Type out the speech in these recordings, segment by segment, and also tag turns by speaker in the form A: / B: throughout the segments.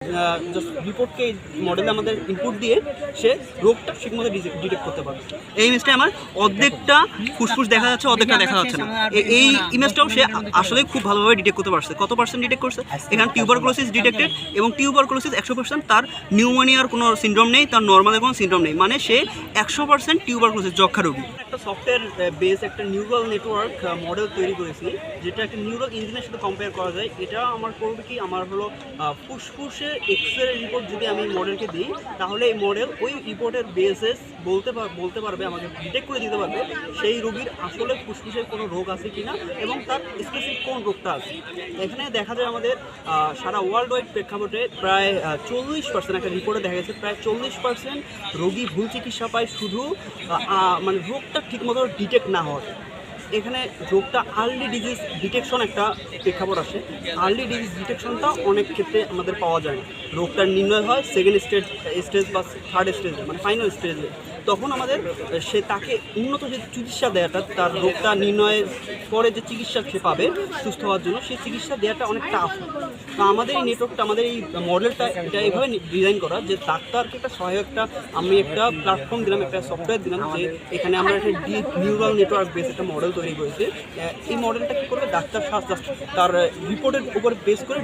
A: Just রিপোর্টকে মডেলে আমাদের input দিয়ে সে রোগটা ঠিকমতো ডিটেক্ট করতে পারে। এই ইমেজটা আমার অর্ধেকটা ফুসফুস দেখা যাচ্ছে, অর্ধেকটা দেখা যাচ্ছে না। এই ইমেজটাও সে আসলে খুব ভালোভাবে ডিটেক্ট করতে পারছে। কত পার্সেন্ট ডিটেক্ট করছে? এখানে টিউবারকুলোসিস ডিটেক্টেড, এবং টিউবারকুলোসিস 100%, তার নিউমোনিয়ার কোনো সিনড্রোম নেই, তার নর্মালের কোনো সিনড্রোম নেই, মানে সে 100% টিউবারকুলোসিস যক্ষা রোগী। একটা সফটওয়্যার বেস একটা নিউরাল নেটওয়ার্ক মডেল তৈরি করেছি, যেটা একটা নিউরাল ইঞ্জিনের সাথে কম্পেয়ার করা যায়। এটা আমার করবে কি, আমার হলো ফুসফুসের এক্সরে রিপোর্ট যদি আমি মডেলকে দিই, তাহলে এই মডেল ওই রিপোর্টের বেসিস বলতে পারবে, আমাকে ডিটেক্ট করে দিতে পারবে সেই রোগীর আসলে ফুসফুসের কোনো রোগ আছে কিনা এবং তার স্পেসিফিক কোন রোগটা আছে। এখানে দেখা যায় আমাদের সারা ওয়ার্ল্ড ওয়াইড প্রেক্ষাপটে প্রায় 40%, একটা রিপোর্টে দেখা গেছে প্রায় 40% রোগী ভুল চিকিৎসা পায় শুধু মানে রোগটা ঠিকমতো ডিটেক্ট না হওয়ার। এখানে রোগটা আর্লি ডিজিজ ডিটেকশন একটা প্রেক্ষাপট আসে। আর্লি ডিজিজ ডিটেকশনটা অনেক ক্ষেত্রে আমাদের পাওয়া যায় না। রোগটার নির্ণয় হয় সেকেন্ড স্টেজ বা থার্ড স্টেজে, মানে ফাইনাল স্টেজে। তখন আমাদের তাকে উন্নত যে চিকিৎসা দেওয়াটা, তার রোগটা নির্ণয়ের পরে যে চিকিৎসা সে পাবে সুস্থ হওয়ার জন্য, সেই চিকিৎসা দেওয়াটা অনেক টাফ। তো আমাদের এই নেটওয়ার্কটা, আমাদের এই মডেলটা এটা এইভাবে ডিজাইন করা যে ডাক্তারকে একটা সহায়কটা আমি একটা প্ল্যাটফর্ম দিলাম, একটা সফটওয়্যার দিলাম, যে এখানে আমরা একটা ডিপ নিউরাল নেটওয়ার্ক বেস একটা মডেল তৈরি করেছি। এই মডেলটা কী করবে, ডাক্তার জাস্ট তার রিপোর্টের উপর বেস করে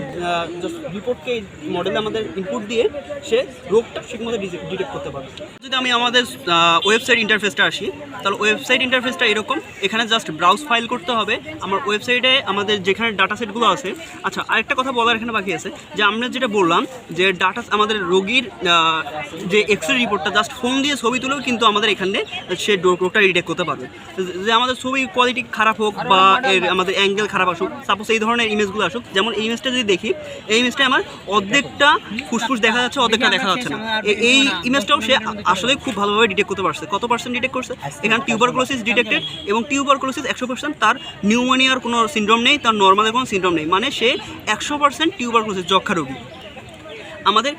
A: জাস্ট রিপোর্টকে মডেলে আমাদের ইনপুট দিয়ে সে রোগটা ঠিকমতো ডিটেক্ট করতে পারবে। যদি আমি আমাদের ওয়েবসাইট ইন্টারফেসটা আসি, তাহলে ওয়েবসাইট ইন্টারফেসটা এরকম। এখানে জাস্ট ব্রাউজ ফাইল করতে হবে আমার ওয়েবসাইটে আমাদের যেখানে ডাটা সেটগুলো আছে। আচ্ছা, আরেকটা কথা বলার এখানে বাকি আছে, যে আমরা যেটা বললাম যে ডাটা আমাদের রোগীর যে এক্সরে রিপোর্টটা জাস্ট ফোন দিয়ে ছবি তুলেও কিন্তু আমাদের এখানে সে রোগটা ডিটেক্ট করতে পারবে। যে আমাদের ছবি কোয়ালিটি খারাপ হোক বা আমাদের অ্যাঙ্গেল খারাপ আসুক, সাপোজ এই ধরনের ইমেজগুলো আসুক, যেমন এই ইমেজটা যদি দেখি, এই ইমেজটা আমার অর্ধেকটা ফুসফুস দেখা যাচ্ছে, অর্ধেকটা দেখা যাচ্ছে না। এই ইমেজটাও সে আসলে খুব ভালোভাবে ডিটেক্ট করতে পারছে। কত পার্সেন্ট ডিটেক্ট করছে? এখানে টিউবারকুলোসিস ডিটেক্টেড, এবং টিউবারকুলোসিস 100%, তার নিউমোনিয়ার কোনো সিনড্রোম নেই, তার নর্মালের কোনো সিনড্রোম নেই, মানে সে 100% টিউবারকুলোসিস যক্ষা রোগী। আমাদের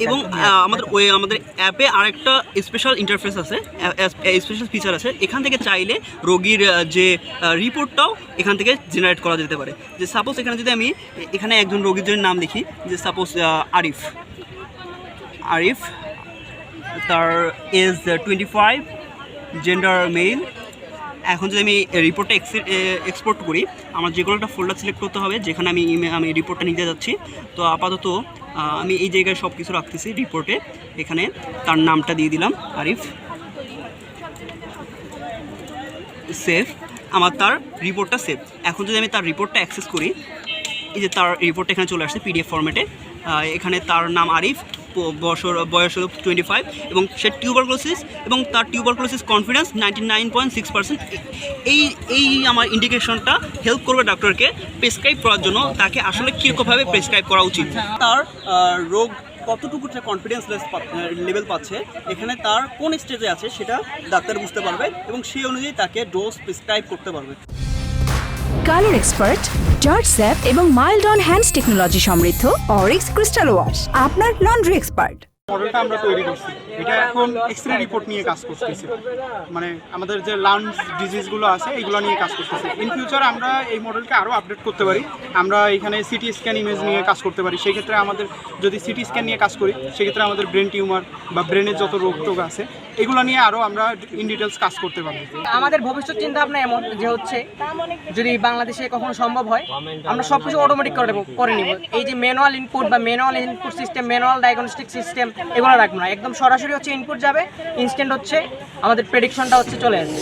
A: এবং আমাদের অ্যাপে আরেকটা স্পেশাল ইন্টারফেস আছে, স্পেশাল ফিচার আছে। এখান থেকে চাইলে রোগীর যে রিপোর্টটাও এখান থেকে জেনারেট করা যেতে পারে। যে সাপোজ এখানে যদি আমি এখানে একজন রোগীর জন্য নাম লিখি, যে সাপোজ আরিফ, তার এজ 25, জেন্ডার মেল। এখন যদি আমি রিপোর্টটা এক্সপোর্ট করি, আমার যে কোনো একটা ফোল্ডার সিলেক্ট করতে হবে যেখানে আমি রিপোর্টটা নিতে যাচ্ছি। তো আপাতত আমি এই জায়গায় সব কিছু রাখতেছি রিপোর্টে। এখানে তার নামটা দিয়ে দিলাম আরিফ, সেভ। আমার তার রিপোর্টটা সেভ। এখন যদি আমি তার রিপোর্টটা অ্যাক্সেস করি, এই যে তার রিপোর্টটা এখানে চলে আসছে পিডিএফ ফরম্যাটে। এখানে তার নাম আরিফ, বয়স হলো 25, এবং সে টিউবারকুলোসিস, এবং তার টিউবারকুলোসিস কনফিডেন্স 99.6%। এই আমার ইন্ডিকেশনটা হেল্প করবে ডক্টরকে প্রেসক্রাইব করার জন্য, তাকে আসলে কীরকমভাবে প্রেসক্রাইব করা উচিত, তার রোগ কতটুকু কনফিডেন্স লেভেল পাচ্ছে, এখানে তার কোন স্টেজে আছে সেটা ডাক্তার বুঝতে পারবে, এবং সেই অনুযায়ী তাকে ডোজ প্রেসক্রাইব করতে পারবে।
B: কালার এক্সপার্ট, জর্জ স্যাপ এবং মাইল্ড অন হ্যান্ডস টেকনোলজি সমৃদ্ধ অরিক্স ক্রিস্টাল ওয়াশ আপনার লন্ড্রি এক্সপার্ট।
C: মডেলটা আমরা তৈরি করছি, এটা এখন এক্সরে রিপোর্ট নিয়ে কাজ করতেছি, মানে আমাদের যে লাংস ডিজিজগুলো আছে এগুলো নিয়ে কাজ করতেছি। ইন ফিউচার আমরা এই মডেলকে আরও আপডেট করতে পারি, আমরা এখানে সিটি স্ক্যান ইমেজ নিয়ে কাজ করতে পারি। সেক্ষেত্রে আমাদের যদি সিটি স্ক্যান নিয়ে কাজ করি, সেক্ষেত্রে আমাদের ব্রেন টিউমার বা ব্রেনের যত রোগ টোগ আছে এগুলো নিয়ে আরও আমরা ইন ডিটেলস কাজ করতে পারবো।
D: আমাদের ভবিষ্যৎ চিন্তা ভাবনা এমন যে হচ্ছে, যদি বাংলাদেশে কখনো সম্ভব হয়, আমরা সব কিছু অটোমেটিক করে নিব। এই যে ম্যানুয়াল ইনপুট বা manual input system, manual diagnostic system, এগুলো রাখবো না। একদম সরাসরি হচ্ছে ইনপুট যাবে, ইনস্ট্যান্ট হচ্ছে আমাদের প্রেডিকশনটা হচ্ছে চলে আসবে।